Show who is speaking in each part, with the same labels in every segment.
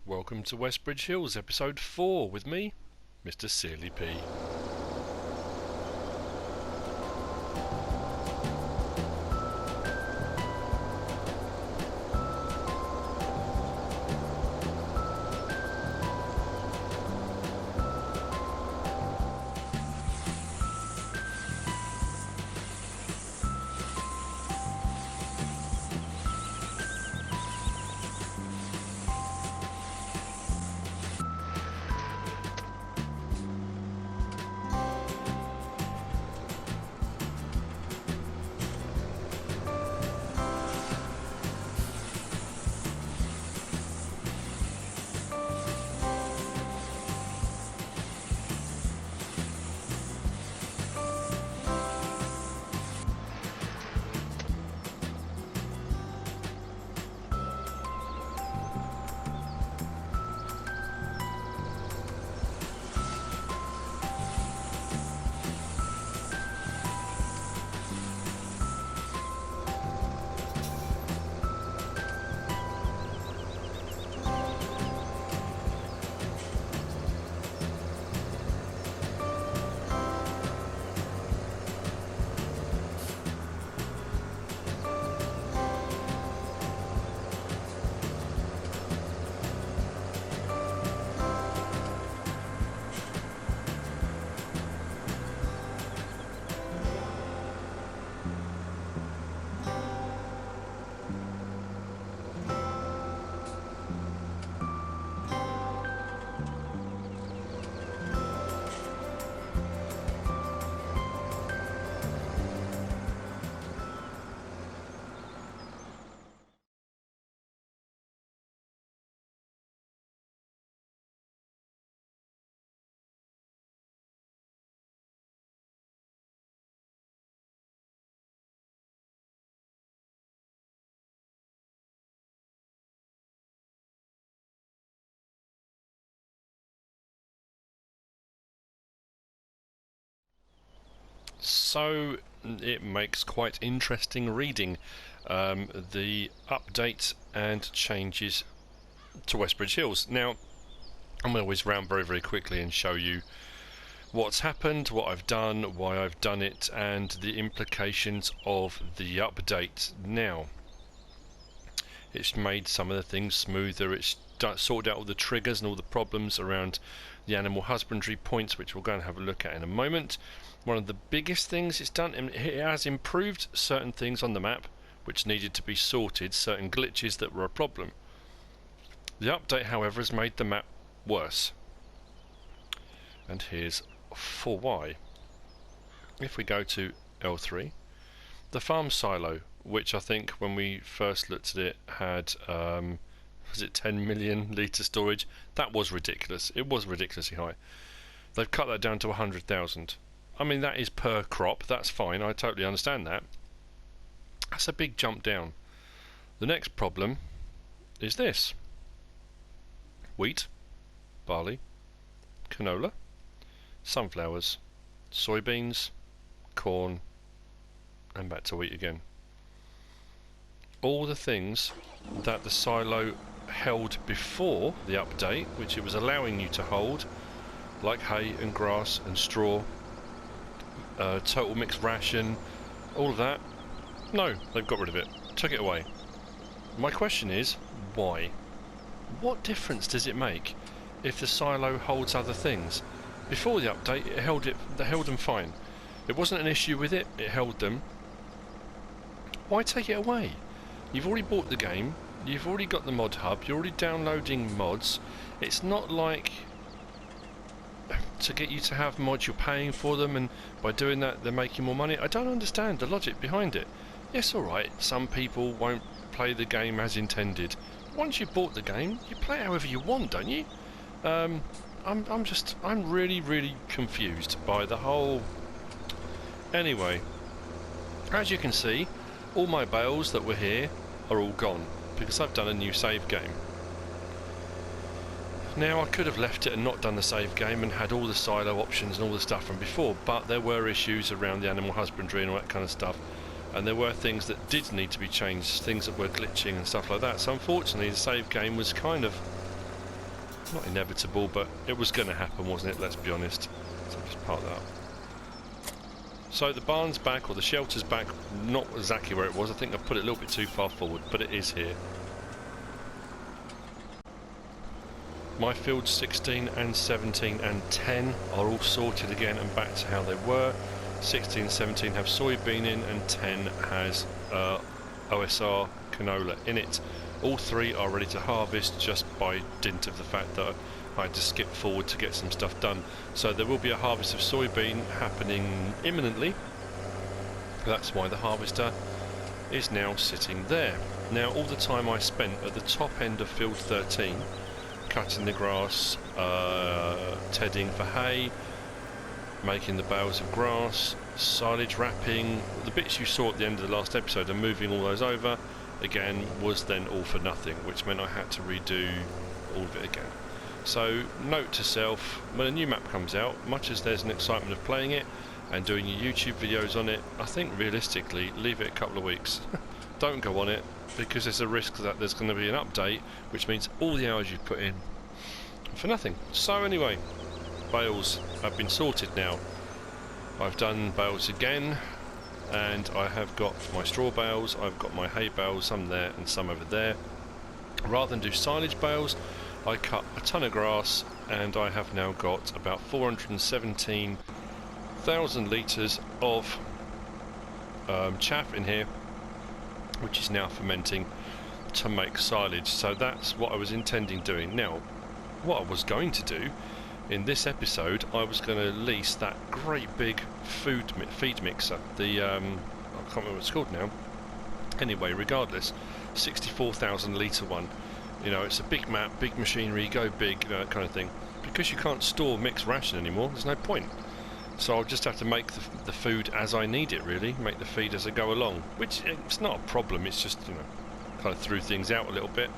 Speaker 1: Welcome to Westbridge Hills, episode 4, with me, MrSealyp. So it makes quite interesting reading, the update and changes to Westbridge Hills. Now, I'm going to whiz round very quickly and show you what's happened, what I've done, why I've done it, and the implications of the update. Now, it's made some of the things smoother, it's sorted out all the triggers and all the problems around the animal husbandry points, which we'll go and have a look at in a moment. One of the biggest things it's done, it has improved certain things on the map which needed to be sorted, certain glitches that were a problem. The update, however, has made the map worse. And here's for why. If we go to L3, the farm silo, which I think when we first looked at it had, was it 10 million litre storage? That was ridiculous. It was ridiculously high. They've cut that down to 100,000. I mean, that is per crop, that's fine, I totally understand that. That's a big jump down. The next problem is this: wheat, barley, canola, sunflowers, soybeans, corn, and back to wheat again. All the things that the silo held before the update, which it was allowing you to hold, like hay and grass and straw, total mixed ration, all of that, no, they've got rid of it, took it away. My question is, why? What difference does it make if the silo holds other things? Before the update, it held them fine. It wasn't an issue with it, it held them. Why take it away? You've already bought the game, you've already got the mod hub, you're already downloading mods. It's not like to get you to have mods, you're paying for them, and by doing that they're making more money. I don't understand the logic behind it. Yes, alright, some people won't play the game as intended. Once you've bought the game, you play however you want, don't you? I'm really confused by the whole... Anyway, as you can see, all my bales that were here are all gone, because I've done a new save game. Now, I could have left it and not done the save game and had all the silo options and all the stuff from before, but there were issues around the animal husbandry and all that kind of stuff, and there were things that did need to be changed, things that were glitching and stuff like that. So unfortunately the save game was kind of Not inevitable, but it was going to happen, wasn't it? Let's be honest. So I'll just park that up. So the barn's back, or the shelter's back, not exactly where it was. I think I've put it a little bit too far forward, but it is here. My fields 16 and 17 and 10 are all sorted again and back to how they were. 16 and 17 have soybean in, and 10 has OSR canola in it. All three are ready to harvest just by dint of the fact that I had to skip forward to get some stuff done. So there will be a harvest of soybean happening imminently. That's why the harvester is now sitting there. Now, all the time I spent at the top end of field 13 cutting the grass, tedding for hay, making the bales of grass, silage wrapping, the bits you saw at the end of the last episode and moving all those over again was then all for nothing, which meant I had to redo all of it again. So note to self, when a new map comes out, much as there's an excitement of playing it and doing your YouTube videos on it, I think realistically leave it a couple of weeks. Don't go on it, because there's a risk that there's going to be an update, which means all the hours you've put in for nothing. So anyway, bales have been sorted now. I've done bales again, and I have got my straw bales, I've got my hay bales, some there and some over there. Rather than do silage bales, I cut a ton of grass, and I have now got about 417,000 litres of chaff in here, which is now fermenting to make silage. So that's what I was intending doing. Now, what I was going to do in this episode, I was going to lease that great big feed mixer, the I can't remember what it's called now. Anyway, regardless, 64,000 litre one. You know, it's a big map, big machinery, go big, you know, that kind of thing. Because you can't store mixed ration anymore, there's no point. So I'll just have to make the food as I need it, really, make the feed as I go along, which it's not a problem, it's just, you know, kind of threw things out a little bit.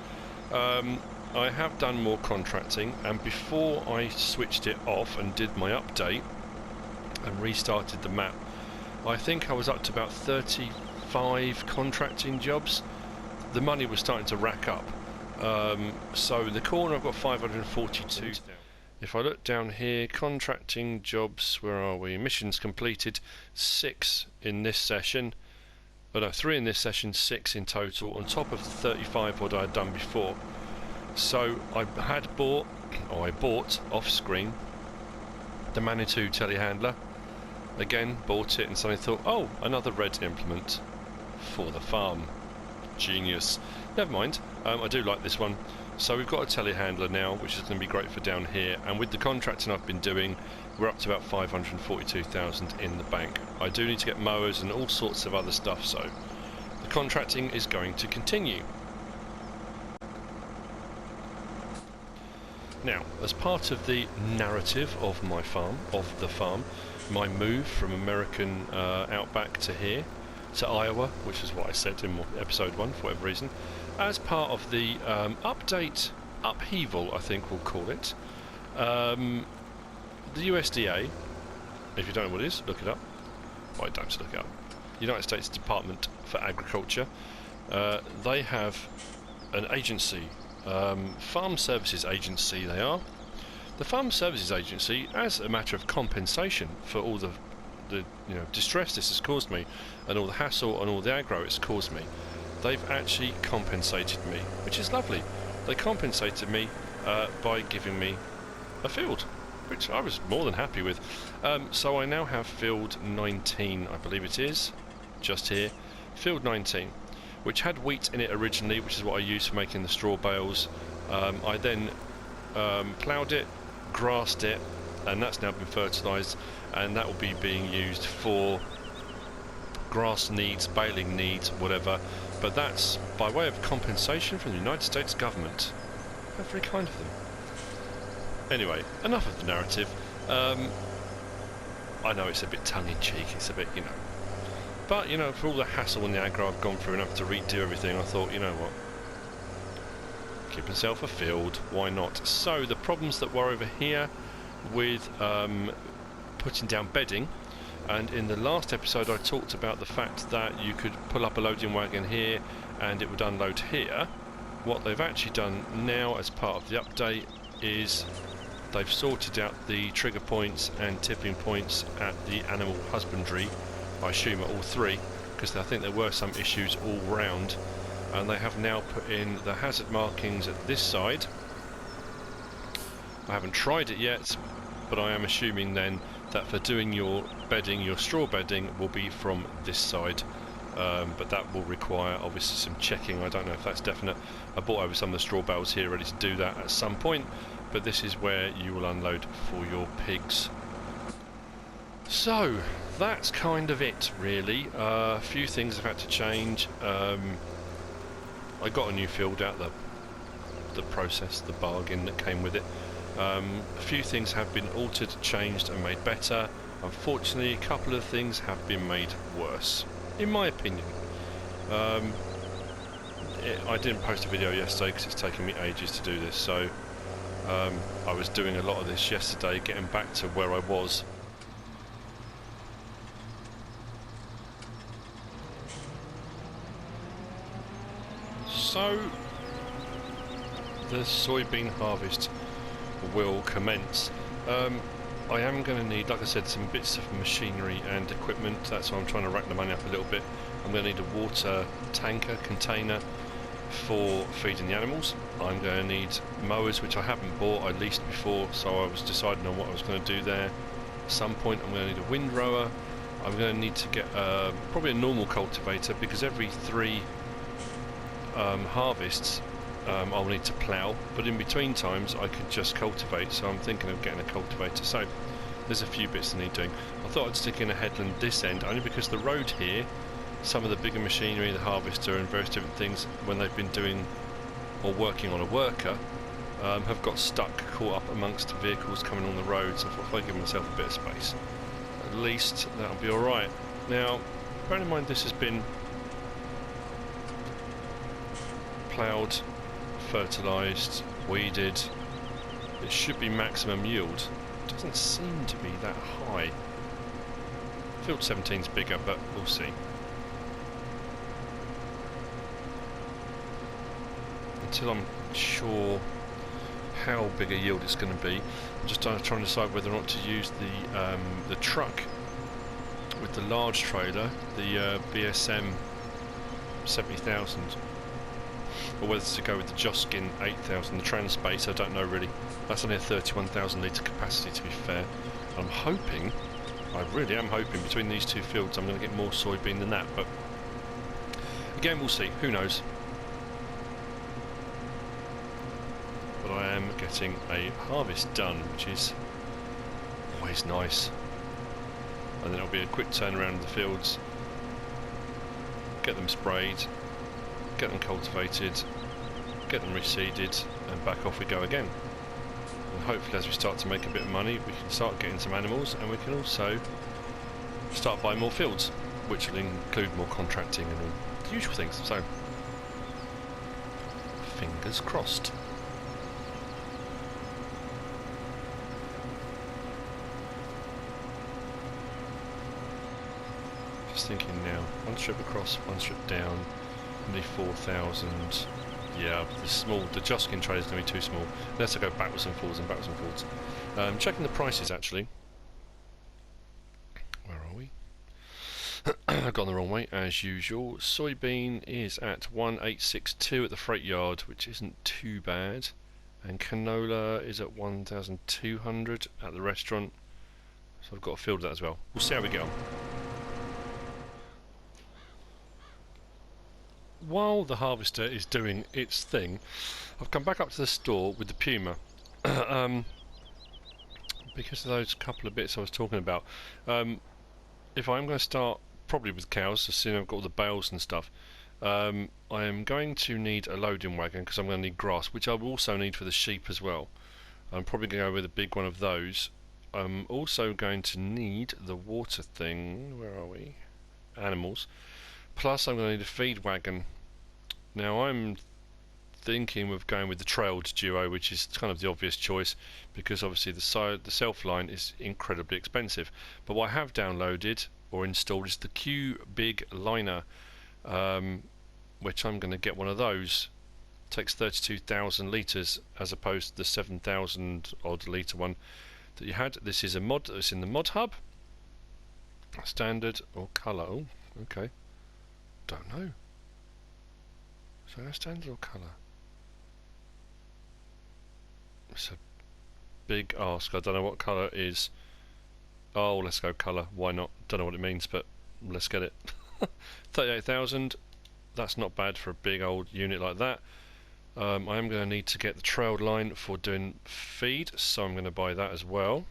Speaker 1: I have done more contracting, and before I switched it off and did my update and restarted the map, I think I was up to about 35 contracting jobs. The money was starting to rack up. So in the corner I've got 542. If I look down here, contracting jobs, where are we? Missions completed, 6 in this session. Oh no, 3 in this session, 6 in total, on top of the 35 what I had done before. So I bought off screen the Manitou telehandler. Again, bought it and suddenly thought, oh, another red implement for the farm. Genius. Never mind, I do like this one. So we've got a telehandler now, which is going to be great for down here, and with the contracting I've been doing, we're up to about 542,000 in the bank. I do need to get mowers and all sorts of other stuff, so the contracting is going to continue. Now, as part of the narrative of my farm, my move from American outback to here, to Iowa, which is what I said in episode 1 for whatever reason, as part of the update upheaval, I think we'll call it, the USDA, if you don't know what it is, look it up. Well, don't look it up. United States Department for Agriculture, they have an agency, Farm Services Agency they are. The Farm Services Agency, as a matter of compensation for all the distress this has caused me, and all the hassle and all the aggro it's caused me, they've actually compensated me, which is lovely. They compensated me by giving me a field, which I was more than happy with. So I now have field 19, I believe it is, just here, field 19, which had wheat in it originally, which is what I used for making the straw bales. I then ploughed it, grassed it, and that's now been fertilised, and that will be being used for grass needs, baling needs, whatever. But that's by way of compensation from the United States government. How very kind of them. Anyway, enough of the narrative. I know it's a bit tongue-in-cheek, it's a bit, but, for all the hassle and the aggro I've gone through and have to redo everything, I thought, you know what, give myself a field, why not? So, the problems that were over here with putting down bedding, and in the last episode I talked about the fact that you could pull up a loading wagon here and it would unload here. What they've actually done now as part of the update is they've sorted out the trigger points and tipping points at the animal husbandry, I assume at all three, because I think there were some issues all round, and they have now put in the hazard markings at this side. I haven't tried it yet, but I am assuming then that for doing your bedding, your straw bedding will be from this side, but that will require obviously some checking. I don't know if that's definite. I bought over some of the straw bales here ready to do that at some point, but this is where you will unload for your pigs. So that's kind of it really. A few things have had to change. I got a new field out, the process, the bargain that came with it. A few things have been altered, changed and made better. Unfortunately, a couple of things have been made worse, in my opinion. I didn't post a video yesterday because it's taken me ages to do this, so I was doing a lot of this yesterday, getting back to where I was. So the soybean harvest will commence. I am going to need, like I said, some bits of machinery and equipment. That's why I'm trying to rack the money up a little bit. I'm going to need a water tanker container for feeding the animals. I'm going to need mowers, which I haven't bought. I leased before, so I was deciding on what I was going to do there. At some point I'm going to need a windrower. I'm going to need to get probably a normal cultivator, because every 3 harvests I'll need to plough, but in between times I could just cultivate, so I'm thinking of getting a cultivator. So there's a few bits I need doing. I thought I'd stick in a headland this end, only because the road here, some of the bigger machinery, the harvester and various different things, when they've been doing or working on a worker, have got stuck, caught up amongst vehicles coming on the road, so I thought if I give myself a bit of space, at least that'll be alright. Now, bear in mind this has been ploughed, fertilised, weeded. It should be maximum yield. It doesn't seem to be that high. Field 17's bigger, but we'll see. Until I'm sure how big a yield it's going to be, I'm just trying to decide whether or not to use the truck with the large trailer, the BSM 70,000. Or whether to go with the Joskin 8000, the Transspace, I don't know really. That's only a 31,000 litre capacity, to be fair. I'm hoping, I really am hoping, between these two fields I'm going to get more soybean than that, but again we'll see, who knows. But I am getting a harvest done, which is always nice. And then it'll be a quick turnaround of the fields, get them sprayed, get them cultivated, get them reseeded, and back off we go again. And hopefully as we start to make a bit of money, we can start getting some animals, and we can also start buying more fields, which will include more contracting and all the usual things. So, fingers crossed. Just thinking now, one strip across, one strip down. Only 4,000. Yeah, the Joskin trailer is going to be too small. Unless I go backwards and forwards and backwards and forwards. Checking the prices actually. Where are we? I've gone the wrong way as usual. Soybean is at 1862 at the freight yard, which isn't too bad. And canola is at 1,200 at the restaurant. So I've got a field of that as well. We'll see how we get on. While the harvester is doing its thing, I've come back up to the store with the Puma because of those couple of bits I was talking about. If I'm going to start probably with cows, as soon as I've got all the bales and stuff, I am going to need a loading wagon because I'm going to need grass, which I will also need for the sheep as well. I'm probably going to go with a big one of those. I'm also going to need the water thing. Where are we? Animals. Plus I'm going to need a feed wagon. Now I'm thinking of going with the trailed duo, which is kind of the obvious choice because obviously the self-line is incredibly expensive. But what I have downloaded or installed is the Q BIG Liner, which I'm going to get one of those Takes 32,000 litres as opposed to the 7,000 odd litre one that you had. This is a mod that's in the mod hub. Standard or colour? Oh, okay. Don't know. So standard or colour? It's a big ask. I don't know what colour it is. Oh, let's go colour. Why not? Don't know what it means, but let's get it. 38,000. That's not bad for a big old unit like that. I am going to need to get the trailed line for doing feed, so I'm going to buy that as well.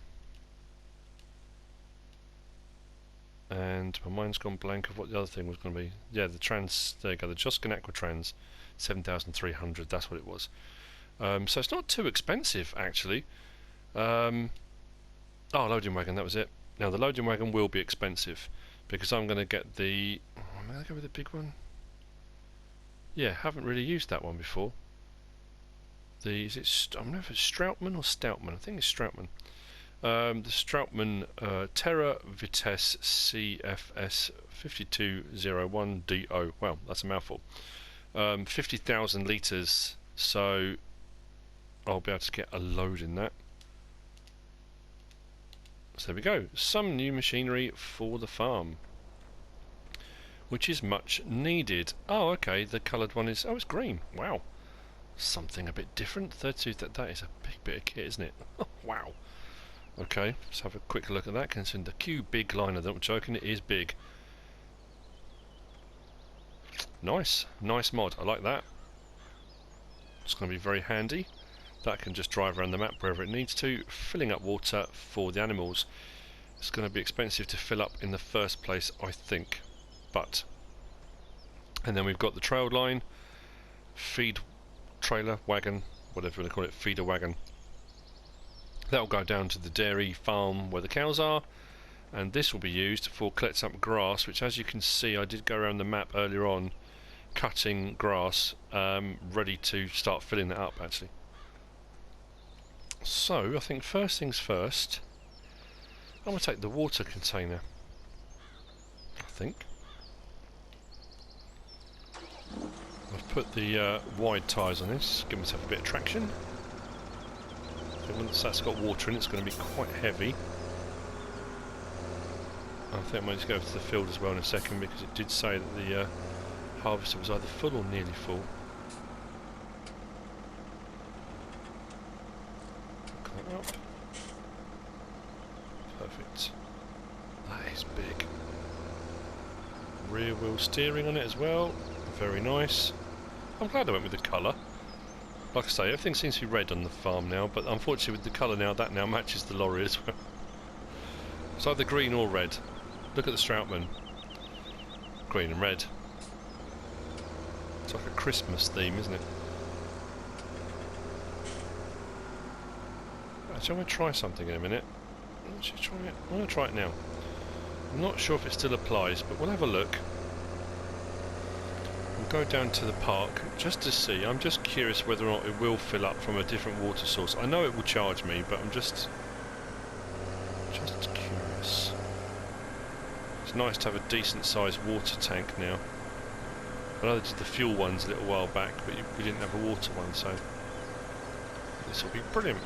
Speaker 1: And my mind's gone blank of what the other thing was going to be. Yeah, the trans, there you go, the Joskin Aqua Trans, 7,300, that's what it was. So it's not too expensive, actually. Oh, loading wagon, that was it. Now, the loading wagon will be expensive, because I'm going to get the... Oh, may I go with the big one? Yeah, haven't really used that one before. Is it, I don't know if it's Strautmann or Stoutman. I think it's Strautmann. The Strautmann Tera-Vitesse CFS 5201DO. Well, that's a mouthful. 50,000 litres, so I'll be able to get a load in that. So there we go. Some new machinery for the farm, which is much needed. Oh, okay. The coloured one is... Oh, it's green. Wow. Something a bit different. 32. That is a big bit of kit, isn't it? Wow. Okay, let's have a quick look at that. Considering the Q BIG Liner, I'm joking, it is big. Nice, nice mod. I like that. It's going to be very handy. That can just drive around the map wherever it needs to, filling up water for the animals. It's going to be expensive to fill up in the first place, I think. But, and then we've got the trailed line, feed trailer, wagon, whatever they call it, feeder wagon. That'll go down to the dairy farm where the cows are, and this will be used for collecting up grass, which, as you can see, I did go around the map earlier on cutting grass, ready to start filling that up actually. So I think first things first, I'm going to take the water container, I think. I've put the wide tyres on this, give myself a bit of traction. Once that's got water in, it's going to be quite heavy. I think I might just go to the field as well in a second, because it did say that the harvester was either full or nearly full. Come up. Perfect. That is big. Rear wheel steering on it as well. Very nice. I'm glad I went with the colour. Like I say, everything seems to be red on the farm now, but unfortunately with the colour now, that now matches the lorry as well. It's either green or red. Look at the Strautmann. Green and red. It's like a Christmas theme, isn't it? Actually, I'm going to try something in a minute. Let's just try it. I'm going to try it now. I'm not sure if it still applies, but we'll have a look. We'll go down to the park just to see. I'm just curious whether or not it will fill up from a different water source. I know it will charge me, but I'm just curious. It's nice to have a decent sized water tank now. I know they did the fuel ones a little while back, but we didn't have a water one, so this will be brilliant.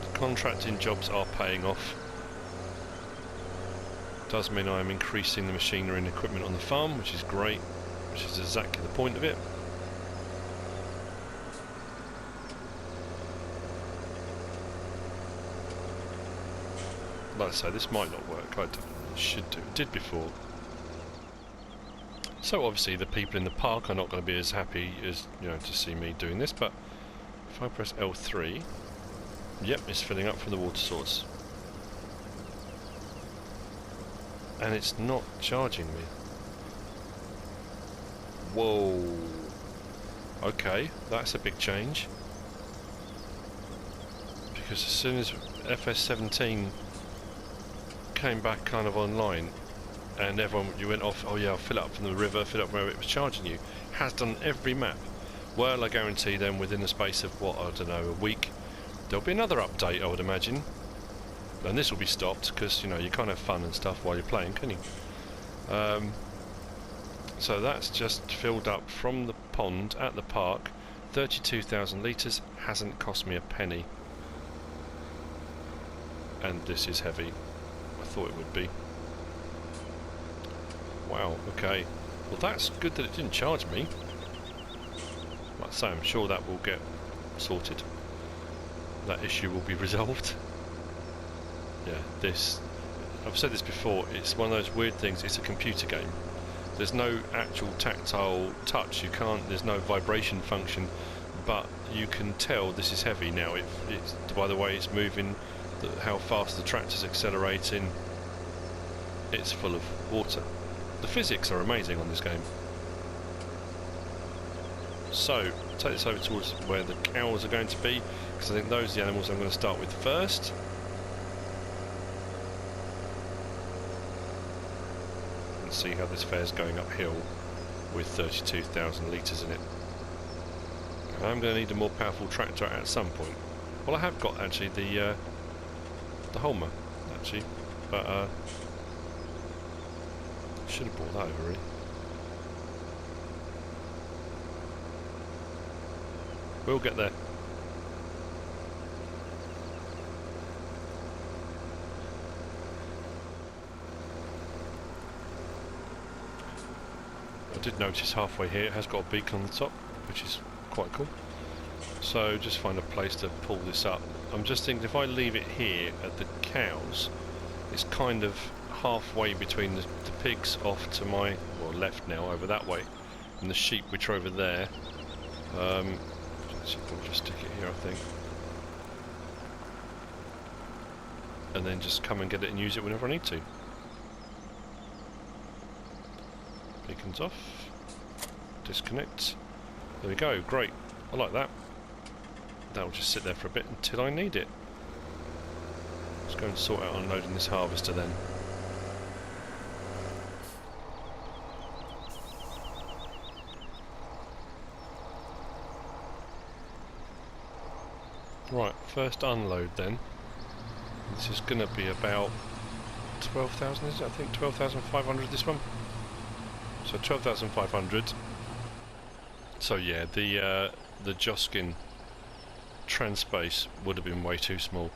Speaker 1: The contracting jobs are paying off. Does mean I am increasing the machinery and equipment on the farm, which is great, which is exactly the point of it. Like I say, this might not work. I don't know. It should do. It did before. So obviously the people in the park are not going to be as happy as, you know, to see me doing this, but if I press L3, yep, it's filling up from the water source. And it's not charging me. Whoa. Okay, that's a big change. Because as soon as FS17 came back kind of online, and everyone, you went off, oh yeah, I'll fill it up from the river, fill it up where it was charging you. Has done every map. Well, I guarantee then within the space of, what, I don't know, a week, there'll be another update, I would imagine. And this will be stopped, because, you know, you can't have fun and stuff while you're playing, can you? So that's just filled up from the pond at the park. 32,000 litres, hasn't cost me a penny. And this is heavy. I thought it would be. Wow, okay. Well, that's good that it didn't charge me. Like I say, I'm sure that will get sorted. That issue will be resolved. Yeah, I've said this before, it's one of those weird things, it's a computer game. There's no actual tactile touch, there's no vibration function, but you can tell this is heavy now. It's by the way it's moving, how fast the tractor's accelerating. It's full of water. The physics are amazing on this game. So, take this over towards where the cows are going to be, because I think those are the animals I'm going to start with first. And see how this fare's going uphill with 32,000 litres in it. And I'm going to need a more powerful tractor at some point. Well, I have got actually the Holmer, actually, but should have brought that over really. We'll get there. I did notice halfway here it has got a beacon on the top, which is quite cool. So just find a place to pull this up. I'm just thinking if I leave it here at the cows, it's kind of halfway between the pigs off to my left now, over that way, and the sheep which are over there. So we'll just stick it here, I think, and then just come and get it and use it whenever I need to. Beacons off, disconnect, there we go, great, I like that. That will just sit there for a bit until I need it. Let's go and sort out unloading this harvester then. Right, first unload then. This is going to be about 12,000, is it? I think 12,500 this one. So 12,500. So yeah, the Joskin Transpace would have been way too small.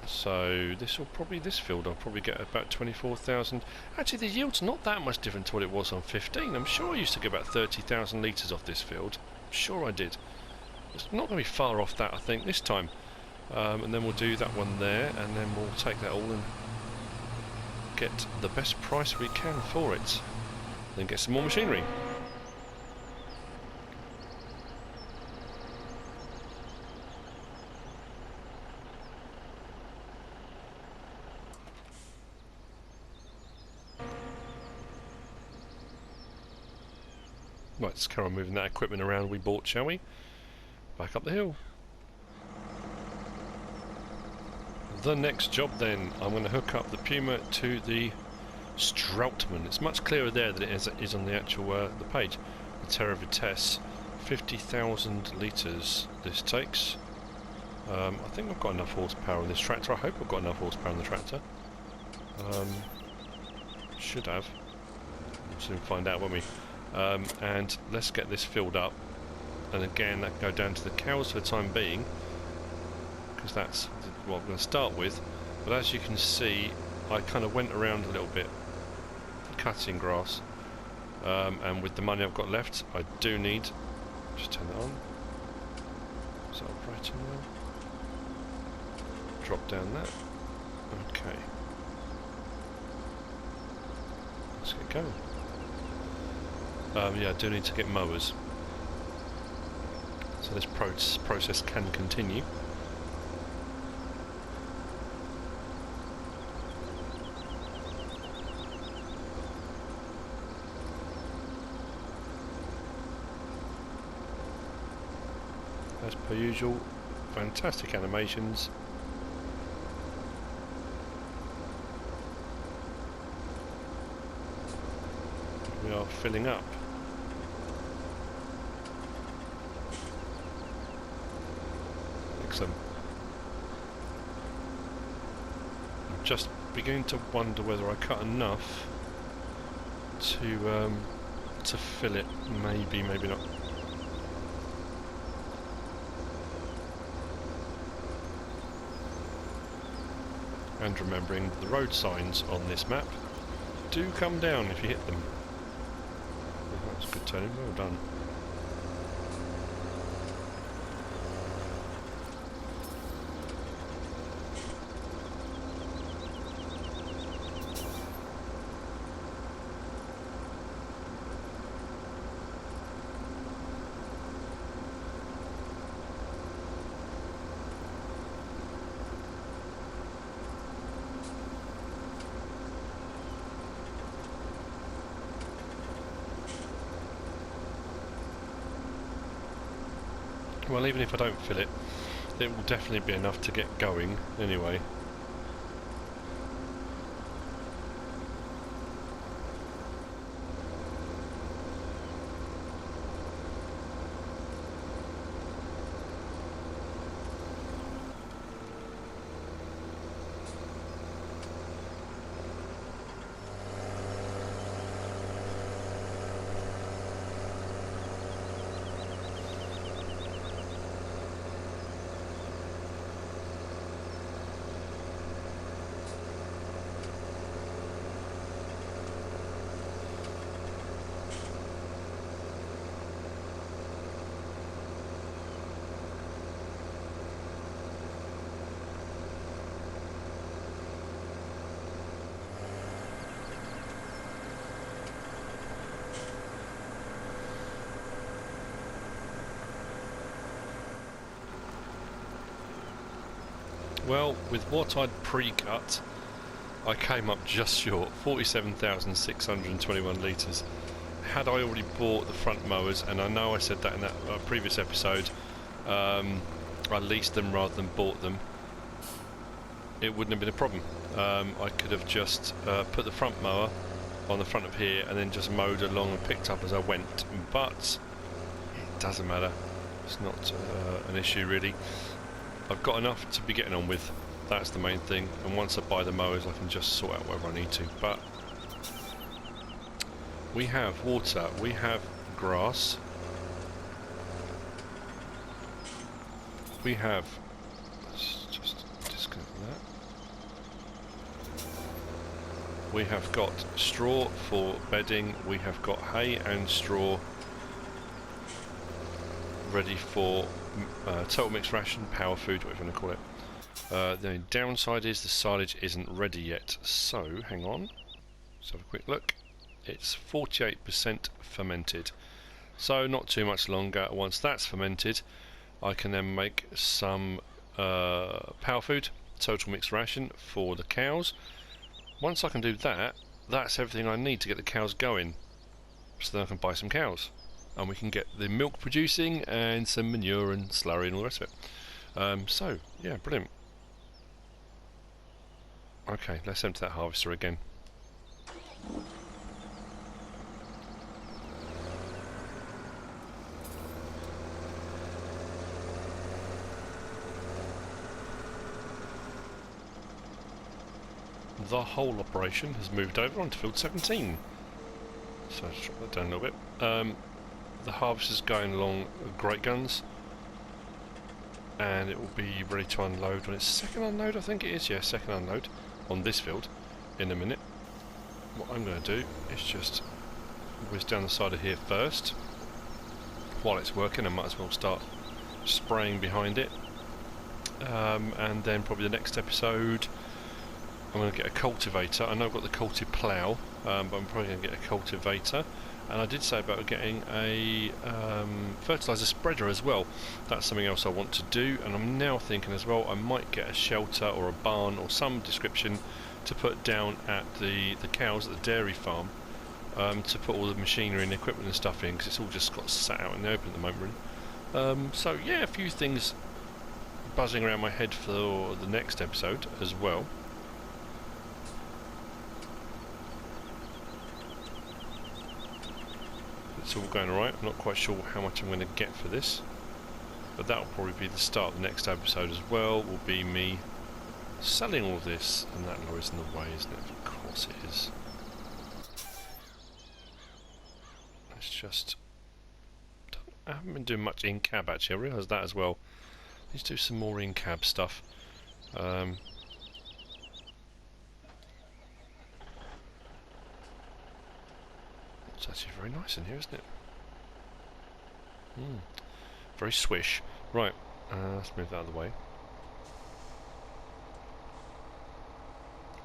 Speaker 1: So this field I'll probably get about 24,000. Actually, the yield's not that much different to what it was on 15. I'm sure I used to get about 30,000 litres off this field. I'm sure I did. It's not going to be far off that, I think, this time. And then we'll do that one there, and then we'll take that all and get the best price we can for it. Then get some more machinery. Right, let's carry on moving that equipment around we bought, shall we? Back up the hill. The next job then, I'm going to hook up the Puma to the Strautmann. It's much clearer there than it is on the actual the page. The Tera-Vitesse, 50,000 litres this takes. I think I've got enough horsepower on this tractor. I hope I've got enough horsepower on the tractor. Should have. We'll soon find out, won't we? And let's get this filled up. And again, that can go down to the cows for the time being, because that's what I'm going to start with. But as you can see, I kind of went around a little bit cutting grass, and with the money I've got left, I do need, just turn that on, is that operating now? Drop down that, okay, let's get going. Yeah, I do need to get mowers, so this process can continue. As per usual, fantastic animations. We are filling up. Excellent. I'm just beginning to wonder whether I cut enough to fill it. Maybe, maybe not. And remembering the road signs on this map do come down if you hit them. Oh, that's good turning, well done. Well, even if I don't fill it, it will definitely be enough to get going anyway. Well, with what I'd pre-cut, I came up just short, 47,621 litres. Had I already bought the front mowers, and I know I said that in that previous episode, I leased them rather than bought them, it wouldn't have been a problem. I could have just put the front mower on the front of here and then just mowed along and picked up as I went, but it doesn't matter. It's not an issue really. I've got enough to be getting on with, that's the main thing, and once I buy the mowers I can just sort out whatever I need to. But we have water, we have grass, we have, let's just disconnect that, we have got straw for bedding, we have got hay and straw ready for total mixed ration, power food, whatever you want to call it. The downside is the silage isn't ready yet, so hang on, let's have a quick look. It's 48% fermented, so not too much longer. Once that's fermented, I can then make some power food, total mixed ration for the cows. Once I can do that, that's everything I need to get the cows going, so then I can buy some cows and we can get the milk producing and some manure and slurry and all the rest of it. So yeah, brilliant. Okay, let's empty that harvester again. The whole operation has moved over onto field 17. So let's drop that down a little bit. The harvester's going along great guns, and it will be ready to unload on its second unload, I think it is, yeah, second unload on this field in a minute. What I'm going to do is just whiz down the side of here first. While it's working, I might as well start spraying behind it, and then probably the next episode I'm going to get a cultivator. I know I've got the culti plough, but I'm probably going to get a cultivator. And I did say about getting a fertiliser spreader as well. That's something else I want to do, and I'm now thinking as well I might get a shelter or a barn or some description to put down at the cows at the dairy farm, to put all the machinery and equipment and stuff in, because it's all just got sat out in the open at the moment. So yeah, a few things buzzing around my head for the next episode as well. It's all going alright. I'm not quite sure how much I'm going to get for this, but that will probably be the start of the next episode as well, will be me selling all this, and that lorry's in the way, isn't it? Of course it is. just... I haven't been doing much in-cab actually, I realised that as well. Let's do some more in-cab stuff. It's actually very nice in here, isn't it? Very swish. Right, let's move that out of the way.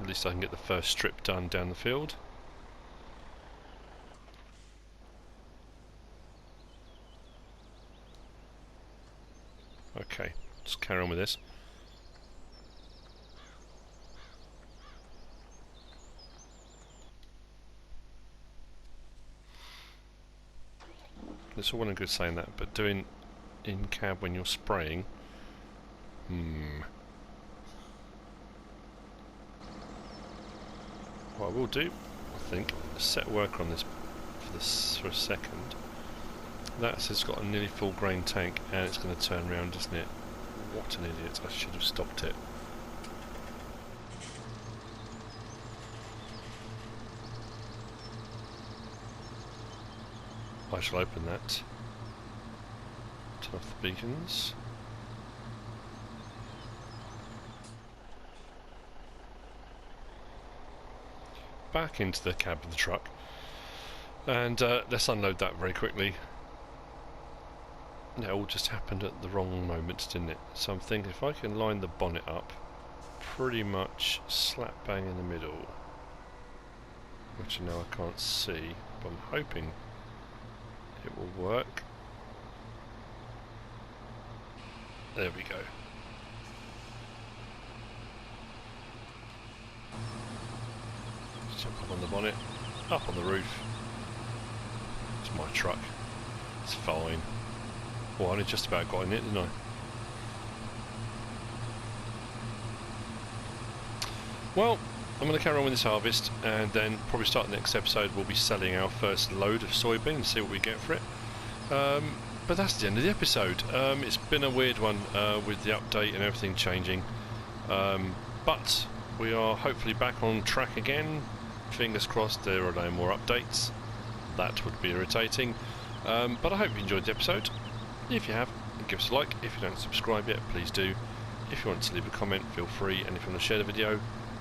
Speaker 1: At least I can get the first strip done down the field. Okay, just carry on with this. It's all well and good saying that, but doing in cab when you're spraying, What I will do, I think, is set worker on this for a second. That's it's got a nearly full grain tank and it's going to turn around, doesn't it? What an idiot, I should have stopped it. I shall open that. Turn off the beacons. Back into the cab of the truck. And let's unload that very quickly. It all just happened at the wrong moment, didn't it? So I'm thinking if I can line the bonnet up pretty much slap bang in the middle, which I know I can't see, but I'm hoping it will work. There we go. Jump up on the bonnet, up on the roof. It's my truck. It's fine. Well, I only just about got in it, didn't I? Well, I'm going to carry on with this harvest, and then probably start the next episode. We'll be selling our first load of soybean and see what we get for it. But that's the end of the episode. It's been a weird one with the update and everything changing. But we are hopefully back on track again. Fingers crossed there are no more updates. That would be irritating. But I hope you enjoyed the episode. If you have, give us a like. If you don't subscribe yet, please do. If you want to leave a comment, feel free. And if you want to share the video,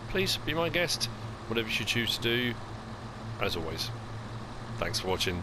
Speaker 1: please be my guest. Whatever you choose to do, as always. Thanks for watching.